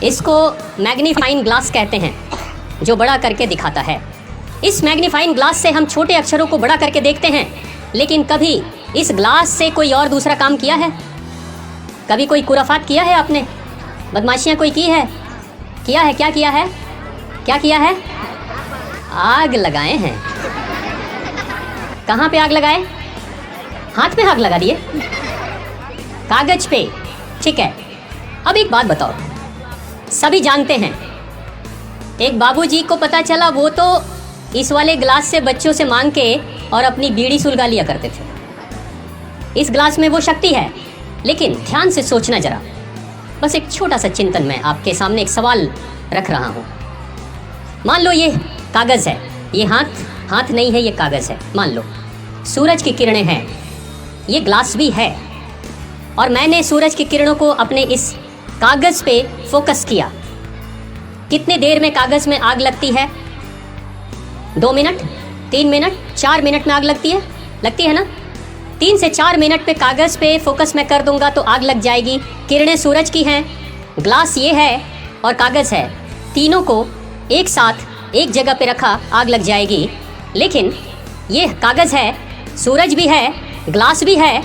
इसको magnifying glass कहते हैं, जो बड़ा करके दिखाता है। इस मैग्नीफाइंग ग्लास से हम छोटे अक्षरों को बड़ा करके देखते हैं, लेकिन कभी इस ग्लास से कोई और दूसरा काम किया है? कभी कोई कुराफात किया है आपने? बदमाशियाँ कोई की है? किया है? क्या किया है? क्या किया है? आग लगाए हैं। कहाँ पे आग लगाए? हाथ में आग लगा दिए, कागज पे। ठीक है, अब एक बात बताओ, सभी जानते हैं, एक बाबूजी को पता चला वो तो इस वाले ग्लास से बच्चों से मांग के और अपनी बीड़ी सुलगा लिया करते थे। इस ग्लास में वो शक्ति है, लेकिन ध्यान से सोचना जरा। बस एक छोटा सा चिंतन, मैं आपके सामने एक सवाल रख रहा हूँ। मान लो ये कागज़ है, ये हाथ नहीं है, ये कागज़ है। मान लो सूरज की किरणें हैं, ये ग्लास भी है, और मैंने सूरज की किरणों को अपने इस कागज़ पे फोकस किया। कितने देर में कागज़ में आग लगती है? 2 मिनट, 3 मिनट, 4 मिनट में आग लगती है ना? 3 से 4 मिनट पे कागज़ पे फोकस मैं कर दूंगा तो आग लग जाएगी। किरणें सूरज की हैं, ग्लास ये है और कागज़ है, तीनों को एक साथ एक जगह पे रखा, आग लग जाएगी। लेकिन ये कागज़ है, सूरज भी है, ग्लास भी है,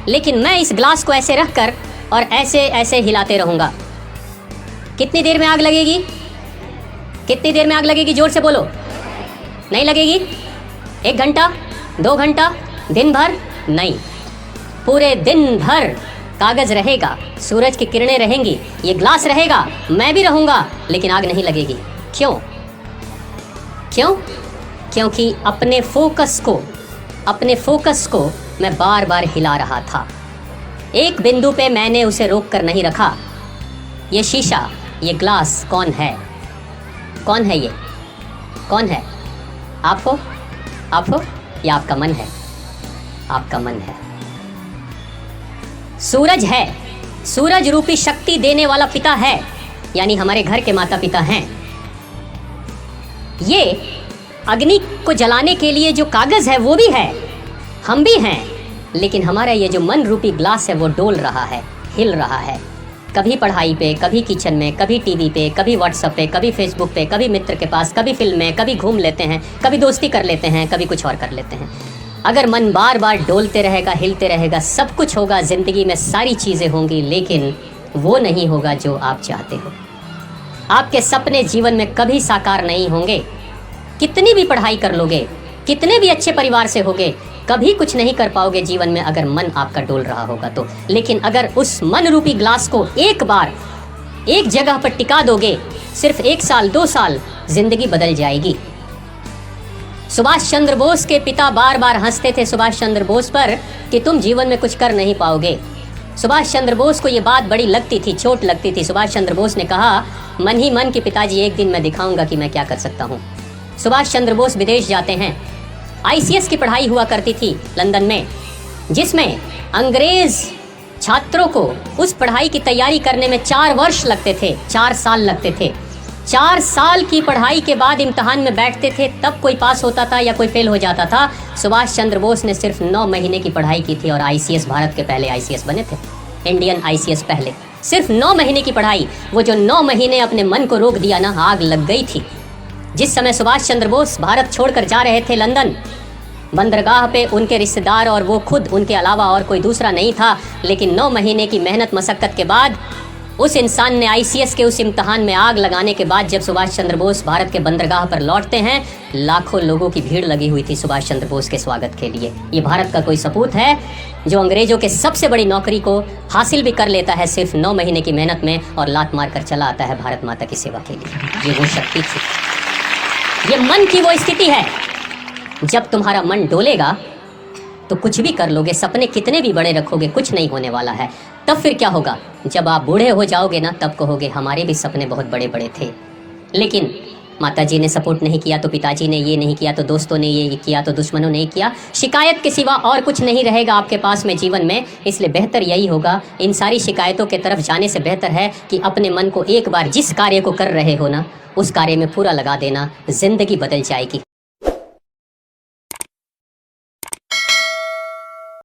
लेकिन मैं इस ग्लास को ऐसे रख कर और ऐसे ऐसे हिलाते रहूँगा। कितनी देर में आग लगेगी? कितनी देर में आग लगेगी? जोर से बोलो। नहीं लगेगी? 1 घंटा, 2 घंटा, दिन भर? नहीं, पूरे दिन भर कागज़ रहेगा, सूरज की किरणें रहेंगी, ये ग्लास रहेगा, मैं भी रहूँगा, लेकिन आग नहीं लगेगी। क्यों? क्योंकि अपने फोकस को मैं बार बार हिला रहा था। एक बिंदु पे मैंने उसे रोक कर नहीं रखा। ये शीशा, ये ग्लास कौन है? कौन है ये? कौन है? आप हो या आपका मन है? आपका मन है। सूरज है, सूरज रूपी शक्ति देने वाला पिता है, यानी हमारे घर के माता पिता हैं। ये अग्नि को जलाने के लिए जो कागज़ है वो भी है, हम भी हैं, लेकिन हमारा ये जो मन रूपी ग्लास है वो डोल रहा है, हिल रहा है। कभी पढ़ाई पे, कभी किचन में, कभी टीवी पे, कभी व्हाट्सएप पे, कभी फेसबुक पे, कभी मित्र के पास, कभी फिल्म में, कभी घूम लेते हैं, कभी दोस्ती कर लेते हैं, कभी कुछ और कर लेते हैं। अगर मन बार बार डोलते रहेगा, हिलते रहेगा, सब कुछ होगा ज़िंदगी में, सारी चीज़ें होंगी, लेकिन वो नहीं होगा जो आप चाहते हो। आपके सपने जीवन में कभी साकार नहीं होंगे। कितनी भी पढ़ाई कर लोगे, कितने भी अच्छे परिवार से होगे, कभी कुछ नहीं कर पाओगे जीवन में अगर मन आपका डोल रहा होगा तो। लेकिन अगर उस मन रूपी ग्लास को एक बार एक जगह पर टिका दोगे, सिर्फ 1 साल 2 साल, जिंदगी बदल जाएगी। सुभाष चंद्र बोस के पिता बार बार हंसते थे सुभाष चंद्र बोस पर कि तुम जीवन में कुछ कर नहीं पाओगे। सुभाष चंद्र बोस को ये बात बड़ी लगती थी, चोट लगती थी। सुभाष चंद्र बोस ने कहा, मन ही मन कि पिताजी एक दिन मैं दिखाऊंगा कि मैं क्या कर सकता हूँ। सुभाष चंद्र बोस विदेश जाते हैं। ICS की पढ़ाई हुआ करती थी लंदन में, जिसमें अंग्रेज़ छात्रों को उस पढ़ाई की तैयारी करने में 4 वर्ष लगते थे, 4 साल लगते थे। 4 साल की पढ़ाई के बाद इम्तहान में बैठते थे, तब कोई पास होता था या कोई फेल हो जाता था। सुभाष चंद्र बोस ने सिर्फ 9 महीने की पढ़ाई की थी और ICS, भारत के पहले ICS बने थे, इंडियन ICS पहले। सिर्फ 9 महीने की पढ़ाई, वो जो 9 महीने अपने मन को रोक दिया ना, आग लग गई थी। जिस समय सुभाष चंद्र बोस भारत छोड़कर जा रहे थे लंदन, बंदरगाह पे उनके रिश्तेदार और वो खुद, उनके अलावा और कोई दूसरा नहीं था। लेकिन 9 महीने की मेहनत मशक्क़त के बाद उस इंसान ने ICS के उस इम्तहान में आग लगाने के बाद जब सुभाष चंद्र बोस भारत के बंदरगाह पर लौटते हैं, लाखों लोगों की भीड़ लगी हुई थी सुभाष चंद्र बोस के स्वागत के लिए। ये भारत का कोई सपूत है जो अंग्रेजों के सबसे बड़ी नौकरी को हासिल भी कर लेता है सिर्फ 9 महीने की मेहनत में, और लात मार कर चला आता है भारत माता की सेवा के लिए। ये वो शक्ति थी, ये मन की वो स्थिति है। जब तुम्हारा मन डोलेगा तो कुछ भी कर लोगे, सपने कितने भी बड़े रखोगे, कुछ नहीं होने वाला है। तब फिर क्या होगा? जब आप बूढ़े हो जाओगे ना, तब कहोगे हमारे भी सपने बहुत बड़े बड़े थे, लेकिन माताजी ने सपोर्ट नहीं किया, तो पिताजी ने ये नहीं किया, तो दोस्तों ने ये किया, तो दुश्मनों ने किया। शिकायत के सिवा और कुछ नहीं रहेगा आपके पास में जीवन में। इसलिए बेहतर यही होगा, इन सारी शिकायतों के तरफ जाने से बेहतर है कि अपने मन को एक बार जिस कार्य को कर रहे हो ना, उस कार्य में पूरा लगा देना, जिंदगी बदल जाएगी।